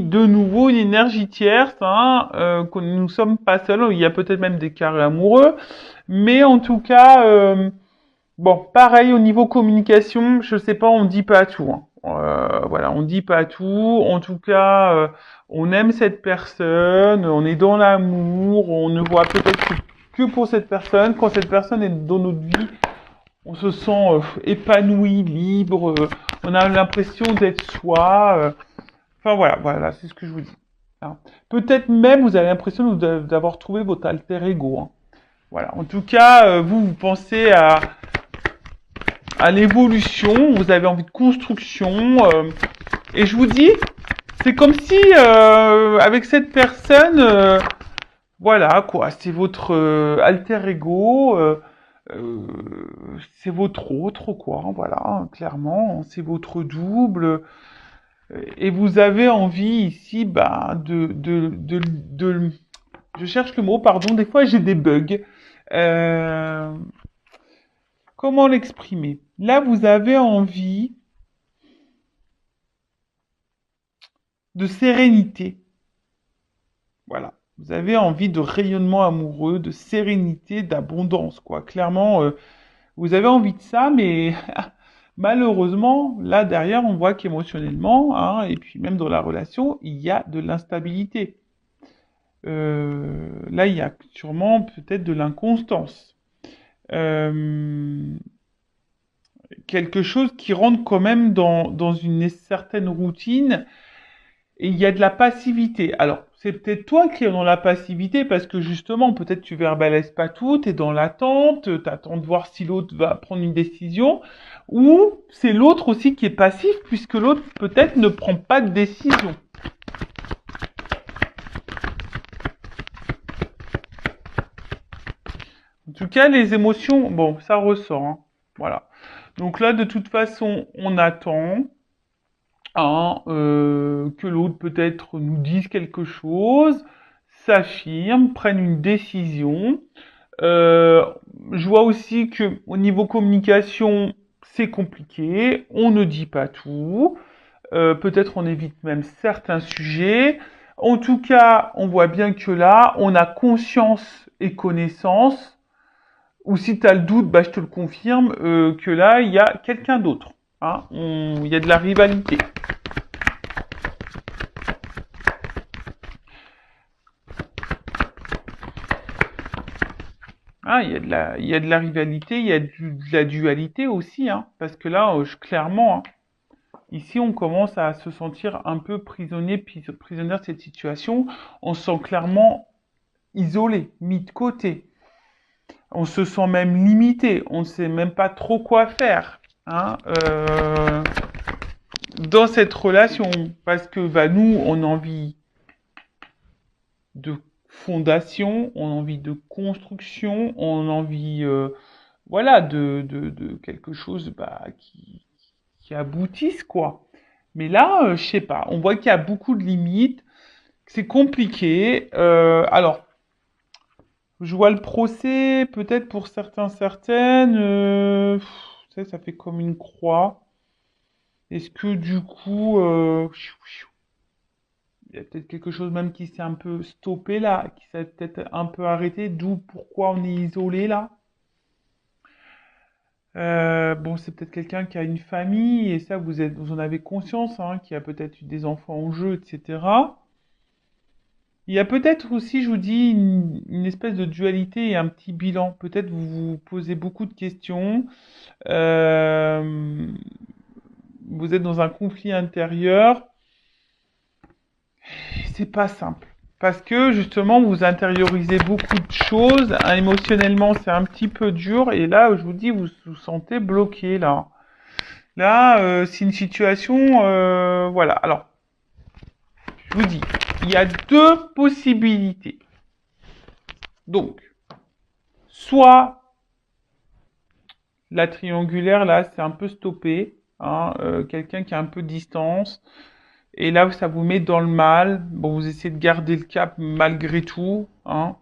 de nouveau une énergie tierce, hein, que nous ne sommes pas seuls. Il y a peut-être même des carrés amoureux, mais en tout cas, bon, pareil au niveau communication, je sais pas, on dit pas tout. Hein. Voilà, on dit pas tout. En tout cas, on aime cette personne, on est dans l'amour, on ne voit peut-être que pour cette personne. Quand cette personne est dans notre vie, on se sent épanoui, libre, on a l'impression d'être soi. Enfin voilà, c'est ce que je vous dis. Hein. Peut-être même vous avez l'impression d'avoir trouvé votre alter ego. Hein. Voilà. En tout cas, vous pensez à l'évolution, vous avez envie de construction. Et je vous dis, c'est comme si avec cette personne, voilà quoi, c'est votre alter ego. Euh, c'est votre autre, quoi, voilà, hein, clairement, c'est votre double, et vous avez envie ici, bah, je cherche le mot, pardon, des fois j'ai des bugs. Euh, Comment l'exprimer? Là, vous avez envie de sérénité, voilà. Vous avez envie de rayonnement amoureux, de sérénité, d'abondance, quoi. Clairement, vous avez envie de ça, mais malheureusement, là derrière, on voit qu'émotionnellement, hein, et puis même dans la relation, il y a de l'instabilité. Là, il y a sûrement peut-être de l'inconstance. Euh, Quelque chose qui rentre quand même dans une certaine routine, et il y a de la passivité. Alors, c'est peut-être toi qui es dans la passivité parce que justement, peut-être tu verbalises pas tout, tu es dans l'attente, tu attends de voir si l'autre va prendre une décision, ou c'est l'autre aussi qui est passif puisque l'autre peut-être ne prend pas de décision. En tout cas, les émotions, bon, ça ressort. Hein. Voilà. Donc là, de toute façon, on attend hein, que l'autre peut-être nous dise quelque chose, s'affirme, prenne une décision. Euh, je vois aussi que au niveau communication, c'est compliqué. On ne dit pas tout. Peut-être on évite même certains sujets. En tout cas, on voit bien que là, on a conscience et connaissance. Ou si tu as le doute, bah, je te le confirme, que là, il y a quelqu'un d'autre. Hein. Il y a de la rivalité. Ah, il y a de la rivalité, il y a de la dualité aussi, hein, parce que là, clairement, hein, ici, on commence à se sentir un peu prisonnière de cette situation. On se sent clairement isolé, mis de côté. On se sent même limité. On ne sait même pas trop quoi faire hein, dans cette relation, parce que bah, nous, on a envie de fondation, on a envie de construction, on a envie voilà, de quelque chose bah, qui aboutisse, quoi. Mais là, je sais pas, on voit qu'il y a beaucoup de limites, que c'est compliqué. Alors, je vois le procès, peut-être pour certains, certaines, ça fait comme une croix. Est-ce que du coup, il y a peut-être quelque chose même qui s'est un peu stoppé là, qui s'est peut-être un peu arrêté, d'où pourquoi on est isolé là? Bon, c'est peut-être quelqu'un qui a une famille et ça, vous en avez conscience, hein, qui a peut-être eu des enfants en jeu, etc. Il y a peut-être aussi, je vous dis, une espèce de dualité et un petit bilan. Peut-être vous vous posez beaucoup de questions. Euh, Vous êtes dans un conflit intérieur. C'est pas simple. Parce que justement, vous intériorisez beaucoup de choses. Hein, émotionnellement, c'est un petit peu dur. Et là, je vous dis, vous vous sentez bloqué là. Là, c'est une situation, voilà. Alors, je vous dis, il y a deux possibilités. Donc, soit la triangulaire, là, c'est un peu stoppé. Hein, quelqu'un qui a un peu de distance. Et là, ça vous met dans le mal. Bon, vous essayez de garder le cap malgré tout. Hein,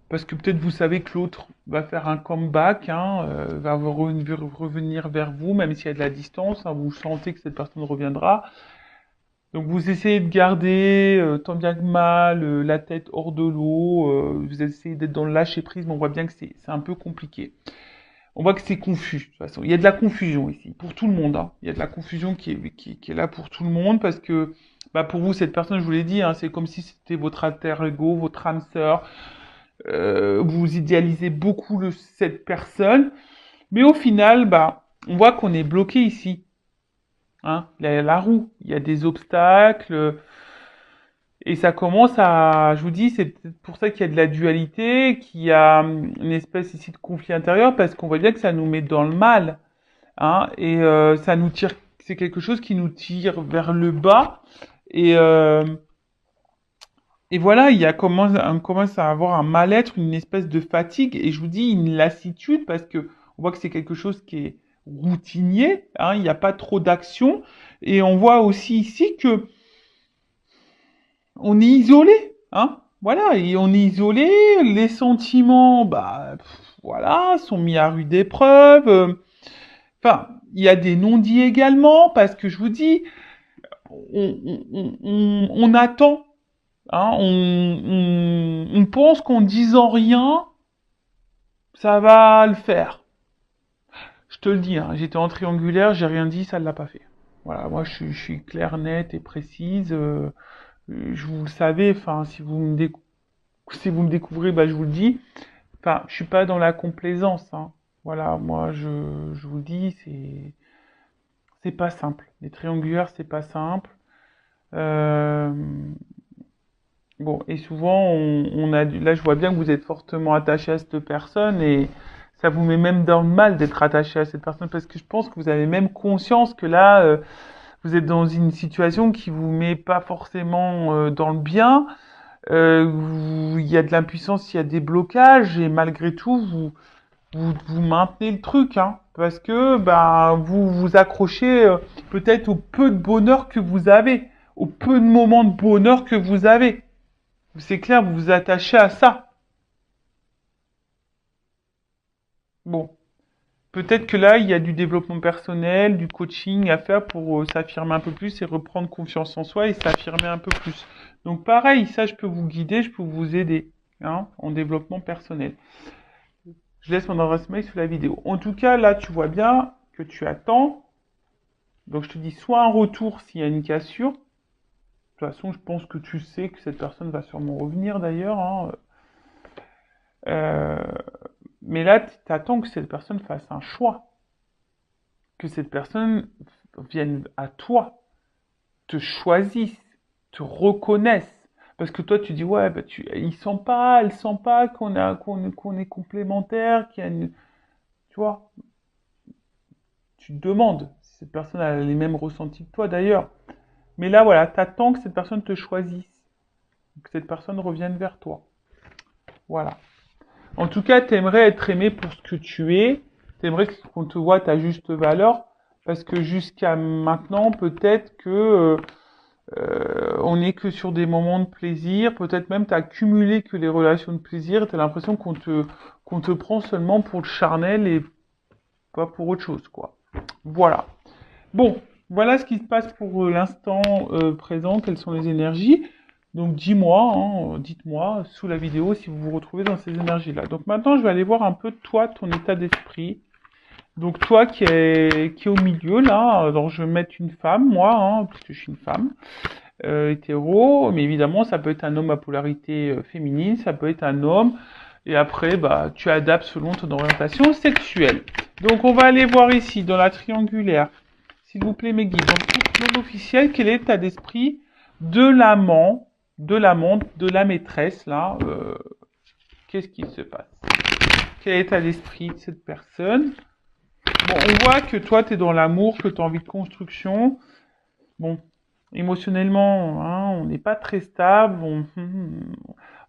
parce que peut-être vous savez que l'autre va faire un comeback, hein, va revenir vers vous, même s'il y a de la distance. Hein, vous sentez que cette personne reviendra. Donc vous essayez de garder tant bien que mal la tête hors de l'eau, vous essayez d'être dans le lâcher prise, mais on voit bien que c'est un peu compliqué. On voit que c'est confus, de toute façon. Il y a de la confusion ici, pour tout le monde. Hein. Il y a de la confusion qui est là pour tout le monde, parce que bah, pour vous, cette personne, je vous l'ai dit, hein, c'est comme si c'était votre alter ego, votre âme sœur. Vous idéalisez beaucoup cette personne, mais au final, bah, on voit qu'on est bloqué ici. Hein. Il y a la roue, il y a des obstacles, et ça commence à, je vous dis, c'est peut-être pour ça qu'il y a de la dualité, qu'il y a une espèce ici de conflit intérieur, parce qu'on voit bien que ça nous met dans le mal. Hein, et ça nous tire, c'est quelque chose qui nous tire vers le bas. Et, euh, et voilà, on commence à avoir un mal-être, une espèce de fatigue, et je vous dis une lassitude, parce que on voit que c'est quelque chose qui est routinier, hein, il n'y a pas trop d'action, et on voit aussi ici que on est isolé, hein, voilà, et on est isolé, les sentiments, bah, voilà, sont mis à rude épreuve, enfin, il y a des non-dits également, parce que je vous dis, on attend, hein, on pense qu'en disant rien, ça va le faire. Je te le dis, hein, j'étais en triangulaire, j'ai rien dit, ça ne l'a pas fait. Voilà, moi je suis claire, nette et précise. Je vous le savez, enfin, si vous me découvrez, bah, je vous le dis. Enfin, je suis pas dans la complaisance. Hein. Voilà, moi je vous le dis, c'est pas simple. Les triangulaires, c'est pas simple. Euh, bon, et souvent, là, je vois bien que vous êtes fortement attaché à cette personne et ça vous met même dans le mal d'être attaché à cette personne parce que je pense que vous avez même conscience que là, vous êtes dans une situation qui vous met pas forcément dans le bien. Il y a de l'impuissance, il y a des blocages et malgré tout, vous maintenez le truc, hein, parce que bah, vous vous accrochez peut-être au peu de bonheur que vous avez, au peu de moments de bonheur que vous avez. C'est clair, vous vous attachez à ça. Bon, peut-être que là, il y a du développement personnel, du coaching à faire pour s'affirmer un peu plus et reprendre confiance en soi et s'affirmer un peu plus. Donc pareil, ça, je peux vous guider, je peux vous aider hein, en développement personnel. Je laisse mon adresse mail sous la vidéo. En tout cas, là, tu vois bien que tu attends. Donc je te dis soit un retour s'il y a une cassure. De toute façon, je pense que tu sais que cette personne va sûrement revenir d'ailleurs. Hein. Euh, mais là, tu attends que cette personne fasse un choix. Que cette personne vienne à toi, te choisisse, te reconnaisse. Parce que toi, tu dis, ouais, bah, elle sent pas qu'on est complémentaires, qu'il y a une, tu vois, tu te demandes si cette personne a les mêmes ressentis que toi d'ailleurs. Mais là, voilà, t'attends que cette personne te choisisse, que cette personne revienne vers toi. Voilà. En tout cas, t'aimerais être aimé pour ce que tu es. T'aimerais qu'on te voit à ta juste valeur. Parce que jusqu'à maintenant, peut-être que on n'est que sur des moments de plaisir. Peut-être même t'as accumulé que les relations de plaisir. T'as l'impression qu'on te prend seulement pour le charnel et pas pour autre chose, quoi. Voilà. Bon, voilà ce qui se passe pour l'instant présent. Quelles sont les énergies? Donc dis-moi, hein, dites-moi sous la vidéo si vous vous retrouvez dans ces énergies-là. Donc maintenant, je vais aller voir un peu toi, ton état d'esprit. Donc toi qui est au milieu là, alors je vais mettre une femme, moi, hein, parce que je suis une femme, hétéro, mais évidemment ça peut être un homme à polarité féminine, ça peut être un homme, et après bah tu adaptes selon ton orientation sexuelle. Donc on va aller voir ici dans la triangulaire, s'il vous plaît mes guides. Donc non officiel, quel est l'état d'esprit de l'amant, de l'amante, de la maîtresse là, qu'est-ce qui se passe? Quel est l'état d'esprit de cette personne? Bon, on voit que toi, tu es dans l'amour, que tu as envie de construction. Bon, émotionnellement, hein, on n'est pas très stable,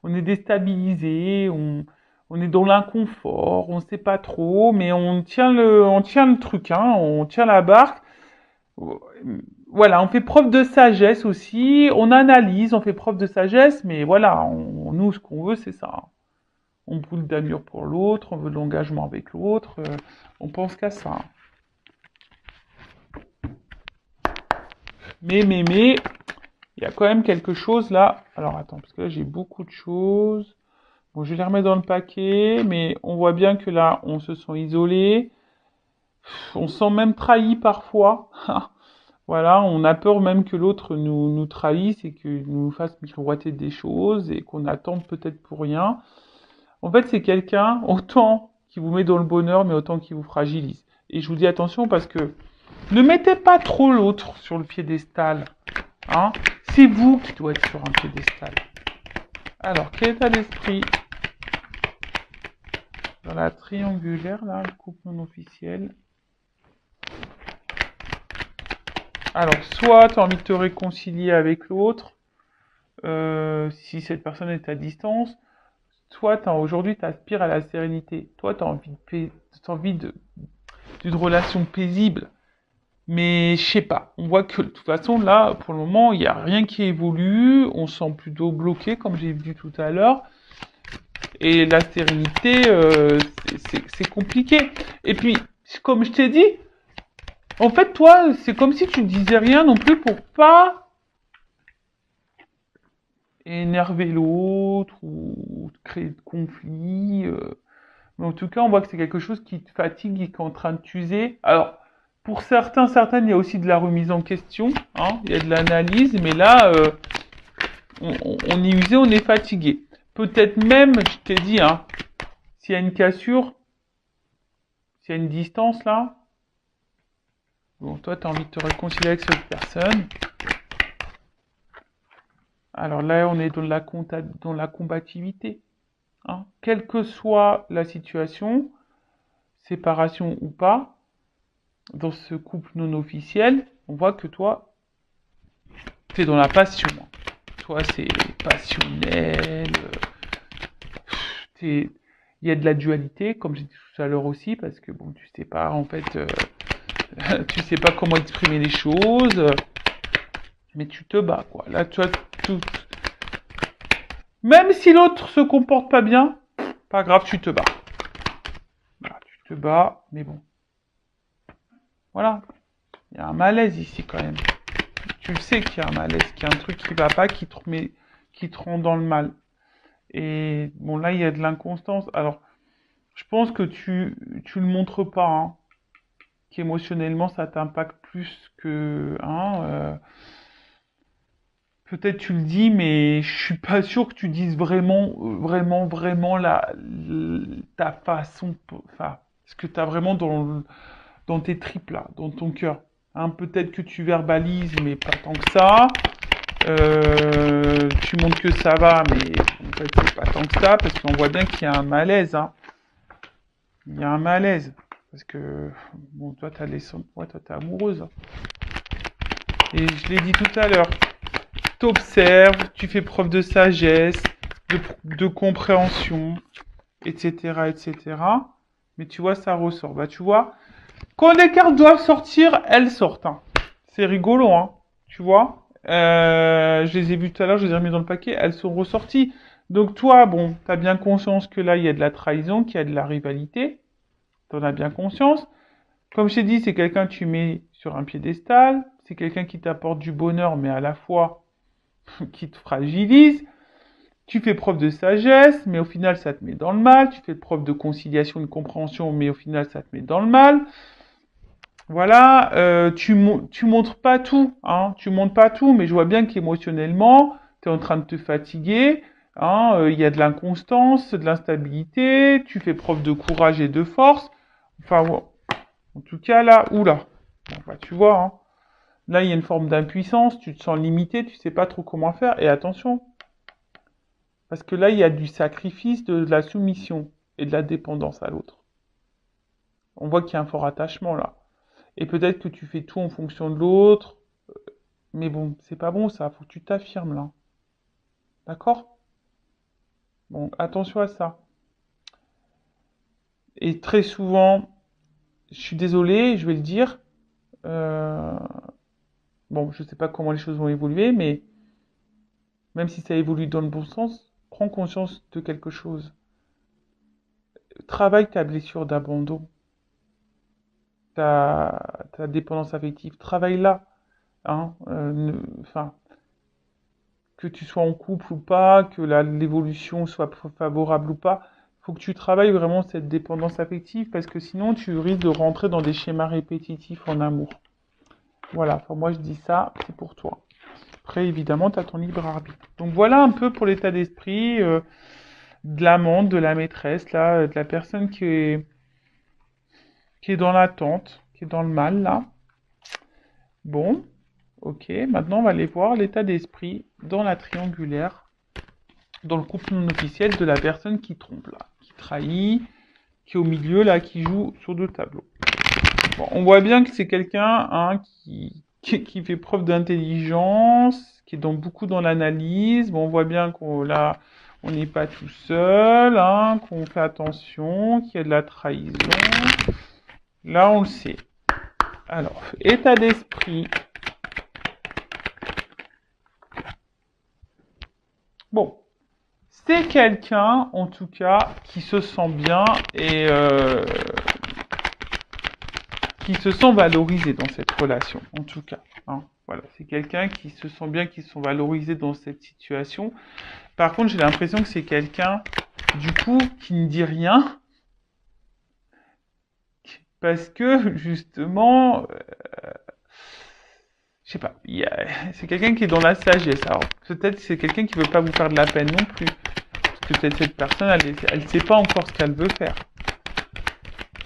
on est déstabilisé, on est dans l'inconfort, on ne sait pas trop, mais on tient le truc, hein, on tient la barque. Voilà, on fait preuve de sagesse aussi, on analyse, on fait preuve de sagesse, mais voilà, nous, ce qu'on veut, c'est ça. Hein. On brûle d'amour pour l'autre, on veut de l'engagement avec l'autre, on pense qu'à ça. Mais, il y a quand même quelque chose là. Alors attends, parce que là j'ai beaucoup de choses. Bon, je vais les remettre dans le paquet, mais on voit bien que là, on se sent isolé. On se sent même trahi parfois. Voilà, on a peur même que l'autre nous trahisse et que nous fasse miroiter des choses et qu'on attende peut-être pour rien. En fait, c'est quelqu'un autant qui vous met dans le bonheur, mais autant qui vous fragilise. Et je vous dis attention parce que ne mettez pas trop l'autre sur le piédestal. Hein. C'est vous qui doit être sur un piédestal. Alors, quel état d'esprit dans la triangulaire, là, le couple non officiel. Alors, soit tu as envie de te réconcilier avec l'autre, si cette personne est à distance, soit aujourd'hui tu aspires à la sérénité. Toi, tu as envie d'une relation paisible. Mais je sais pas, on voit que de toute façon, là, pour le moment, il n'y a rien qui évolue, on se sent plutôt bloqué, comme j'ai vu tout à l'heure. Et la sérénité, c'est compliqué. Et puis, comme je t'ai dit, en fait, toi, c'est comme si tu ne disais rien non plus pour pas énerver l'autre ou créer de conflits. Mais en tout cas, on voit que c'est quelque chose qui te fatigue et qui est en train de t'user. Alors, pour certaines, il y a aussi de la remise en question. Hein, il y a de l'analyse, mais là, on est usé, on est fatigué. Peut-être même, je t'ai dit, hein, s'il y a une cassure, s'il y a une distance là, bon, toi, tu as envie de te réconcilier avec cette personne. Alors là, on est dans la combativité. Hein. Quelle que soit la situation, séparation ou pas, dans ce couple non officiel, on voit que toi, tu es dans la passion. Toi, c'est passionnel. Il y a de la dualité, comme j'ai dit tout à l'heure aussi, parce que bon, tu sais pas, en fait, tu sais pas comment exprimer les choses, mais tu te bats, quoi. Là, tu vois, tout. Même si l'autre se comporte pas bien, pas grave, tu te bats. Voilà, tu te bats, mais bon. Voilà. Il y a un malaise ici, quand même. Tu le sais qu'il y a un malaise, qu'il y a un truc qui va pas, qui te rend dans le mal. Et bon, là, il y a de l'inconstance. Alors, je pense que tu le montres pas, hein, qu'émotionnellement, ça t'impacte plus que, hein, peut-être tu le dis, mais je suis pas sûr que tu dises vraiment ta façon, enfin, ce que tu as vraiment dans tes tripes là, dans ton cœur. Hein, peut-être que tu verbalises, mais pas tant que ça. Tu montres que ça va, mais en fait, c'est pas tant que ça, parce qu'on voit bien qu'il y a un malaise. Hein. Il y a un malaise. Parce que, bon, toi, toi, t'es amoureuse. Hein. Et je l'ai dit tout à l'heure. T'observes, tu fais preuve de sagesse, de compréhension, etc., etc. Mais tu vois, ça ressort. Bah, tu vois, quand les cartes doivent sortir, elles sortent. Hein. C'est rigolo, hein. Tu vois. Je les ai vues tout à l'heure, je les ai remis dans le paquet, elles sont ressorties. Donc toi, bon, t'as bien conscience que là, il y a de la trahison, qu'il y a de la rivalité. T'en as bien conscience. Comme je t'ai dit, c'est quelqu'un que tu mets sur un piédestal. C'est quelqu'un qui t'apporte du bonheur, mais à la fois qui te fragilise. Tu fais preuve de sagesse, mais au final, ça te met dans le mal. Tu fais preuve de conciliation, de compréhension, mais au final, ça te met dans le mal. Voilà, tu montres pas tout, hein, tu montres pas tout, mais je vois bien qu'émotionnellement, tu es en train de te fatiguer, hein, il y a de l'inconstance, de l'instabilité, tu fais preuve de courage et de force. Enfin, bon, en tout cas, là, oula, bon, bah, tu vois, hein, là, il y a une forme d'impuissance, tu te sens limité, tu sais pas trop comment faire, et attention, parce que là, il y a du sacrifice, de la soumission et de la dépendance à l'autre. On voit qu'il y a un fort attachement là. Et peut-être que tu fais tout en fonction de l'autre. Mais bon, c'est pas bon ça, faut que tu t'affirmes là. D'accord? Bon, attention à ça. Et très souvent, je suis désolé, je vais le dire. euh, Bon, je sais pas comment les choses vont évoluer, mais même si ça évolue dans le bon sens, prends conscience de quelque chose. Travaille ta blessure d'abandon, ta dépendance affective. Travaille là. hein, enfin, que tu sois en couple ou pas, que l'évolution soit favorable ou pas, faut que tu travailles vraiment cette dépendance affective parce que sinon tu risques de rentrer dans des schémas répétitifs en amour. Voilà, enfin, moi je dis ça, c'est pour toi. Après, évidemment, tu as ton libre arbitre. Donc voilà un peu pour l'état d'esprit de l'amante, de la maîtresse, là, de la personne qui est dans l'attente, qui est dans le mal, là. Bon, ok, maintenant on va aller voir l'état d'esprit dans la triangulaire, dans le couple non officiel de la personne qui trompe, là, qui trahit, qui est au milieu, là, qui joue sur deux tableaux. Bon, on voit bien que c'est quelqu'un hein, qui fait preuve d'intelligence, qui est beaucoup dans l'analyse. Bon, on voit bien qu'on là, on n'est pas tout seul, hein, qu'on fait attention, qu'il y a de la trahison. Là, on le sait. Alors, état d'esprit. Bon, c'est quelqu'un, en tout cas, qui se sent bien et qui se sent valorisé dans cette relation, en tout cas. Hein. Voilà, c'est quelqu'un qui se sent bien, qui se sent valorisé dans cette situation. Par contre, j'ai l'impression que c'est quelqu'un, du coup, qui ne dit rien, parce que, justement, je sais pas, c'est quelqu'un qui est dans la sagesse. Alors, peut-être c'est quelqu'un qui veut pas vous faire de la peine non plus. Parce que peut-être cette personne, elle sait pas encore ce qu'elle veut faire.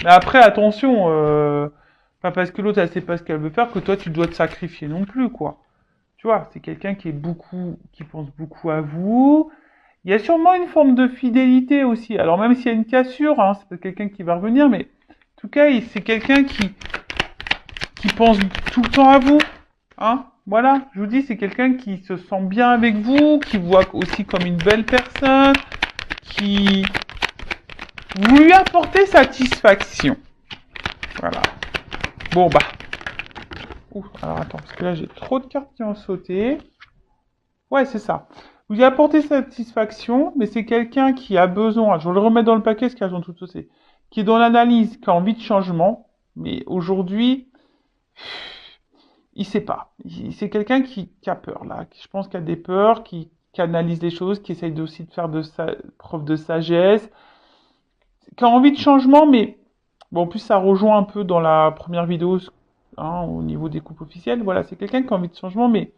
Mais après, attention, pas parce que l'autre, elle sait pas ce qu'elle veut faire que toi, tu dois te sacrifier non plus, quoi. Tu vois, c'est quelqu'un qui pense beaucoup à vous. Il y a sûrement une forme de fidélité aussi. Alors même s'il y a une cassure, hein, c'est pas quelqu'un qui va revenir, mais en tout cas, c'est quelqu'un qui pense tout le temps à vous. Hein, voilà, je vous dis, c'est quelqu'un qui se sent bien avec vous, qui voit aussi comme une belle personne, qui vous lui apportez satisfaction. Voilà. Bon bah. Ouh, alors attends, parce que là j'ai trop de cartes qui ont sauté. Ouais, c'est ça. Vous lui apportez satisfaction, mais c'est quelqu'un qui a besoin, je vais le remettre dans le paquet, ce qu'elles ont tout sauté, qui est dans l'analyse, qui a envie de changement, mais aujourd'hui, il sait pas. C'est quelqu'un qui a peur, là. Je pense qu'il a des peurs, qui analyse les choses, qui essaye aussi de faire preuve de sagesse, qui a envie de changement, mais bon, en plus, ça rejoint un peu dans la première vidéo, hein, au niveau des couples officiels. Voilà, c'est quelqu'un qui a envie de changement, mais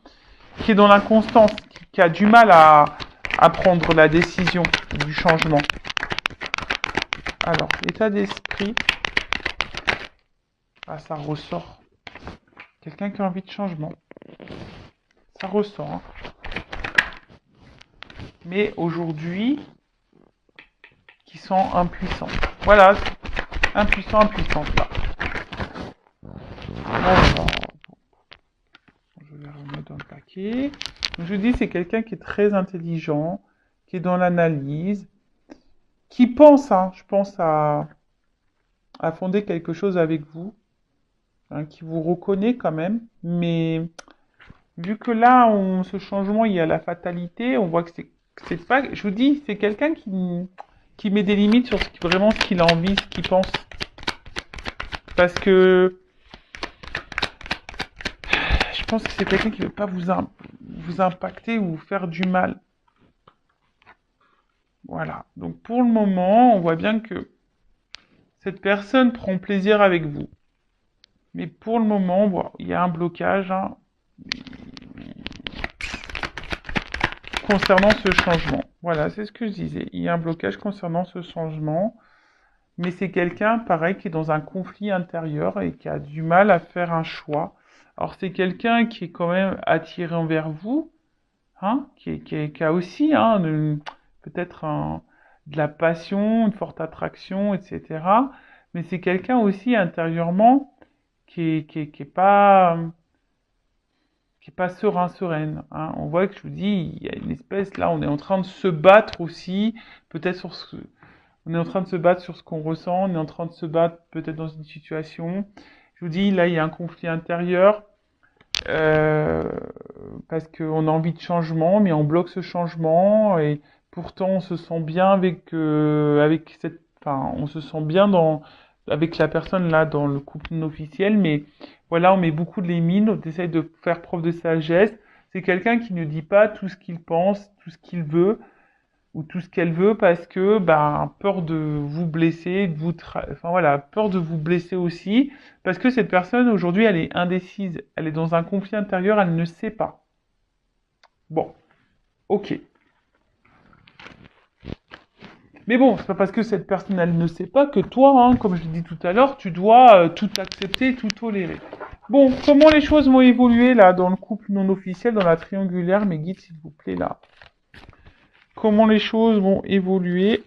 qui est dans l'inconstance, qui a du mal à prendre la décision du changement. Alors, l'état d'esprit. Ah, ça ressort. Quelqu'un qui a envie de changement. Ça ressort. Hein. Mais aujourd'hui, qui sont impuissants. Voilà, impuissante là. Alors, je vais remettre dans le paquet. Donc, je vous dis, c'est quelqu'un qui est très intelligent, qui est dans l'analyse, qui pense, hein, je pense, à fonder quelque chose avec vous, hein, qui vous reconnaît quand même, mais vu que là, ce changement, il y a la fatalité, on voit que c'est pas, je vous dis, c'est quelqu'un qui met des limites sur vraiment ce qu'il a envie, ce qu'il pense. Parce que je pense que c'est quelqu'un qui ne veut pas vous impacter ou vous faire du mal. Voilà. Donc pour le moment, on voit bien que cette personne prend plaisir avec vous. Mais pour le moment, bon, il y a un blocage hein, concernant ce changement. Voilà, c'est ce que je disais. Il y a un blocage concernant ce changement. Mais c'est quelqu'un, pareil, qui est dans un conflit intérieur et qui a du mal à faire un choix. Alors c'est quelqu'un qui est quand même attiré envers vous, hein, qui a aussi hein, peut-être de la passion, une forte attraction, etc. Mais c'est quelqu'un aussi intérieurement qui est pas serein, sereine. Hein. On voit que je vous dis, il y a une espèce, là, on est en train de se battre aussi, peut-être on est en train de se battre sur ce qu'on ressent, on est en train de se battre peut-être dans une situation. Je vous dis, là, il y a un conflit intérieur, euh, parce qu'on a envie de changement, mais on bloque ce changement, et pourtant on se sent bien enfin, on se sent bien avec la personne là dans le couple non officiel, mais voilà, on met beaucoup de limites, on essaye de faire preuve de sagesse. C'est quelqu'un qui ne dit pas tout ce qu'il pense, tout ce qu'il veut ou tout ce qu'elle veut parce que peur de vous blesser, enfin voilà, peur de vous blesser aussi parce que cette personne aujourd'hui, elle est indécise, elle est dans un conflit intérieur, elle ne sait pas. Bon, ok. Mais bon, c'est pas parce que cette personne elle ne sait pas que toi, hein, comme je l'ai dit tout à l'heure, tu dois tout accepter, tout tolérer. Bon, comment les choses vont évoluer là dans le couple non officiel, dans la triangulaire, mes guides s'il vous plaît là. Comment les choses vont évoluer.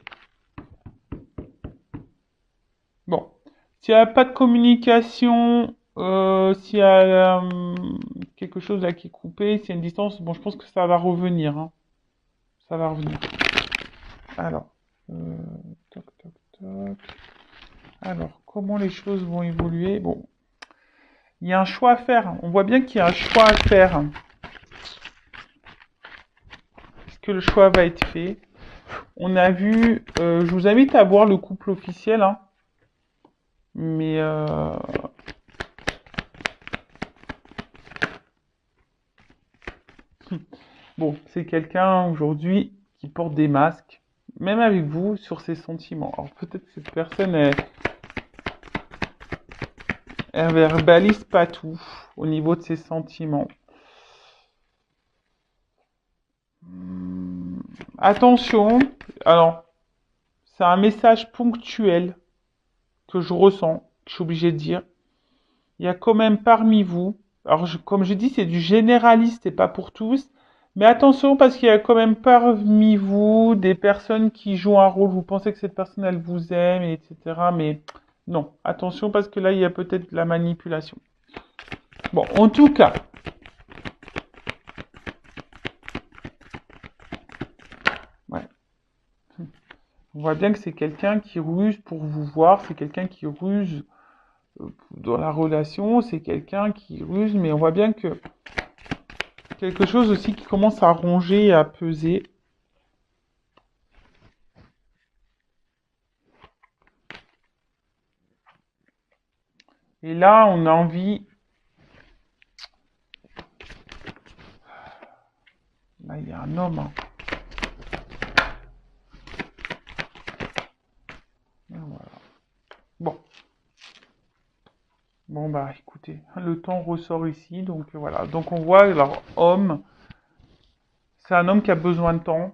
Bon, s'il n'y a pas de communication, s'il y a quelque chose là qui est coupé, s'il y a une distance, bon, je pense que ça va revenir. Hein. Ça va revenir. Alors, toc, toc, toc. Alors, comment les choses vont évoluer? Bon, il y a un choix à faire. On voit bien qu'il y a un choix à faire. Est-ce que le choix va être fait? On a vu, je vous invite à voir le couple officiel, hein. Mais bon, c'est quelqu'un aujourd'hui qui porte des masques, même avec vous, sur ses sentiments. Alors peut-être que cette personne, elle verbalise pas tout au niveau de ses sentiments. Attention, alors, c'est un message ponctuel que je ressens, que je suis obligé de dire. Il y a quand même parmi vous, alors comme je dis, c'est du généraliste et pas pour tous, mais attention parce qu'il y a quand même parmi vous des personnes qui jouent un rôle, vous pensez que cette personne elle vous aime, etc. Mais non, attention parce que là il y a peut-être de la manipulation. Bon, en tout cas, ouais. On voit bien que c'est quelqu'un qui ruse pour vous voir, c'est quelqu'un qui ruse dans la relation, c'est quelqu'un qui ruse, mais on voit bien que quelque chose aussi qui commence à ronger et à peser. Et là, on a envie... Là, il y a un homme. Hein. Voilà. Bon. Bon, bah, écoutez, le temps ressort ici. Donc, voilà. Donc, on voit, alors, homme. C'est un homme qui a besoin de temps.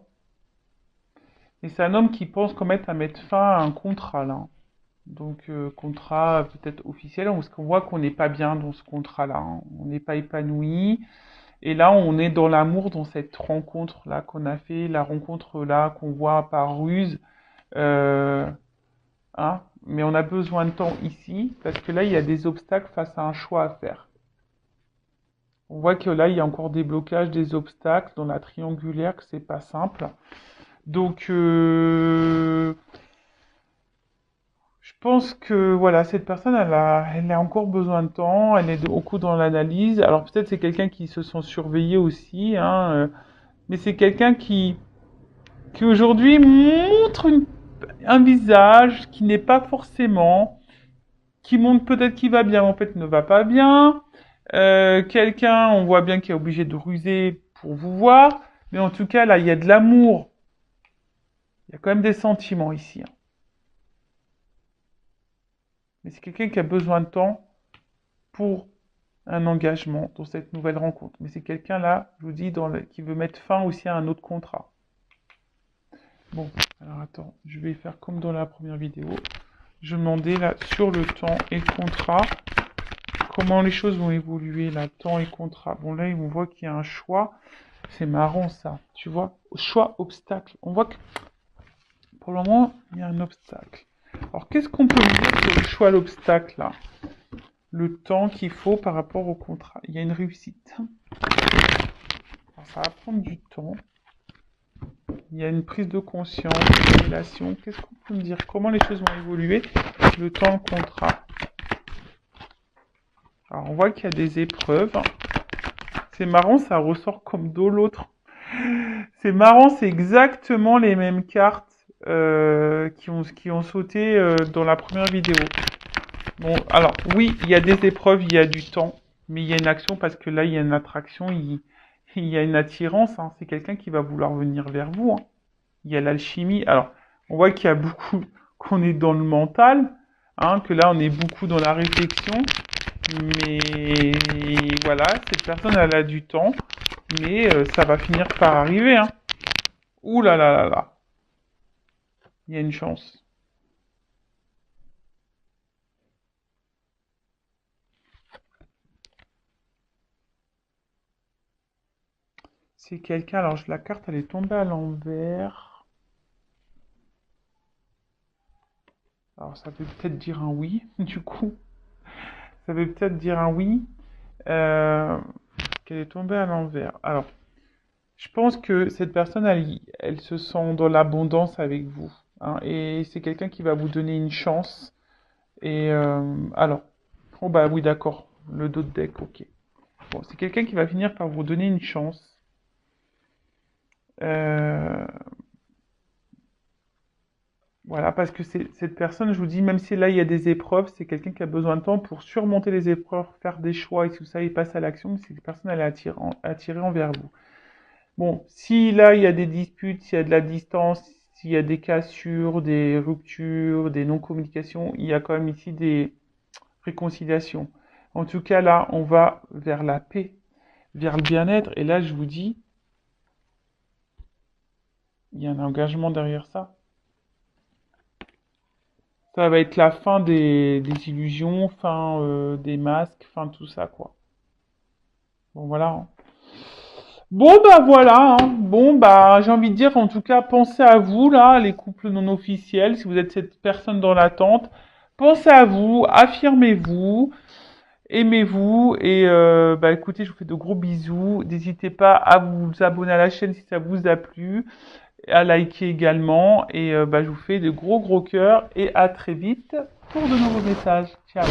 Et c'est un homme qui pense quand même à mettre fin à un contrat, là. Donc, contrat peut-être officiel, parce qu'on voit qu'on n'est pas bien dans ce contrat-là. Hein. On n'est pas épanoui. Et là, on est dans l'amour, dans cette rencontre-là qu'on a fait, la rencontre-là qu'on voit par ruse. Hein, mais on a besoin de temps ici, parce que là, il y a des obstacles face à un choix à faire. On voit que là, il y a encore des blocages, des obstacles dans la triangulaire, que c'est pas simple. Donc, je pense que voilà, cette personne, elle a encore besoin de temps, elle est beaucoup dans l'analyse. Alors peut-être c'est quelqu'un qui se sent surveillé aussi, hein, mais c'est quelqu'un qui aujourd'hui montre un visage qui n'est pas forcément, qui montre peut-être qu'il va bien, mais en fait ne va pas bien. Quelqu'un, on voit bien qu'il est obligé de ruser pour vous voir, mais en tout cas là, il y a de l'amour, il y a quand même des sentiments ici. Hein. Mais c'est quelqu'un qui a besoin de temps pour un engagement dans cette nouvelle rencontre. Mais c'est quelqu'un là, je vous dis, qui veut mettre fin aussi à un autre contrat. Bon, alors attends, je vais faire comme dans la première vidéo. Je demandais là sur le temps et le contrat, comment les choses vont évoluer là, temps et contrat. Bon là, on voit qu'il y a un choix. C'est marrant ça, tu vois. Choix, obstacle. On voit que pour le moment, il y a un obstacle. Alors qu'est-ce qu'on peut dire sur le choix, l'obstacle là? Le temps qu'il faut par rapport au contrat. Il y a une réussite. Alors, ça va prendre du temps. Il y a une prise de conscience, une révélation. Qu'est-ce qu'on peut me dire? Comment les choses vont évoluer? Le temps, le contrat. Alors, on voit qu'il y a des épreuves. C'est marrant, ça ressort comme dans l'autre. C'est marrant, c'est exactement les mêmes cartes qui ont sauté dans la première vidéo. Bon, alors, oui, il y a des épreuves, il y a du temps, mais il y a une action parce que là, il y a une attraction, il y a une attirance, hein. C'est quelqu'un qui va vouloir venir vers vous, hein. Il y a l'alchimie. Alors, on voit qu'il y a beaucoup, qu'on est dans le mental, hein, que là, on est beaucoup dans la réflexion, mais voilà, cette personne, elle a du temps, mais ça va finir par arriver, hein. Ouh là là là là, il y a une chance. C'est quelqu'un, alors la carte, elle est tombée à l'envers. Alors, ça veut peut-être dire un oui, du coup. Ça veut peut-être dire un oui. Euh, qu'elle est tombée à l'envers. Alors, je pense que cette personne, elle se sent dans l'abondance avec vous, hein, et c'est quelqu'un qui va vous donner une chance. Et alors, oh bah oui, d'accord, le dos de deck, ok. Bon, c'est quelqu'un qui va finir par vous donner une chance. Euh, voilà, parce que cette personne, je vous dis, même si là il y a des épreuves, c'est quelqu'un qui a besoin de temps pour surmonter les épreuves, faire des choix et tout ça, et passer à l'action. Cette personne, elle est attirée envers vous. Bon, si là il y a des disputes, s'il y a de la distance, s'il y a des cassures, des ruptures, des non-communications, il y a quand même ici des réconciliations. En tout cas, là, on va vers la paix, vers le bien-être. Et là, je vous dis, il y a un engagement derrière ça. Ça va être la fin des illusions, fin des masques, fin tout ça, quoi. Bon, voilà, hein. Bon, bah voilà, hein. Bon, bah j'ai envie de dire, en tout cas, pensez à vous, là, les couples non officiels, si vous êtes cette personne dans l'attente, pensez à vous, affirmez-vous, aimez-vous, et bah écoutez, je vous fais de gros bisous. N'hésitez pas à vous abonner à la chaîne si ça vous a plu, à liker également, et bah je vous fais de gros cœurs, et à très vite pour de nouveaux messages. Ciao.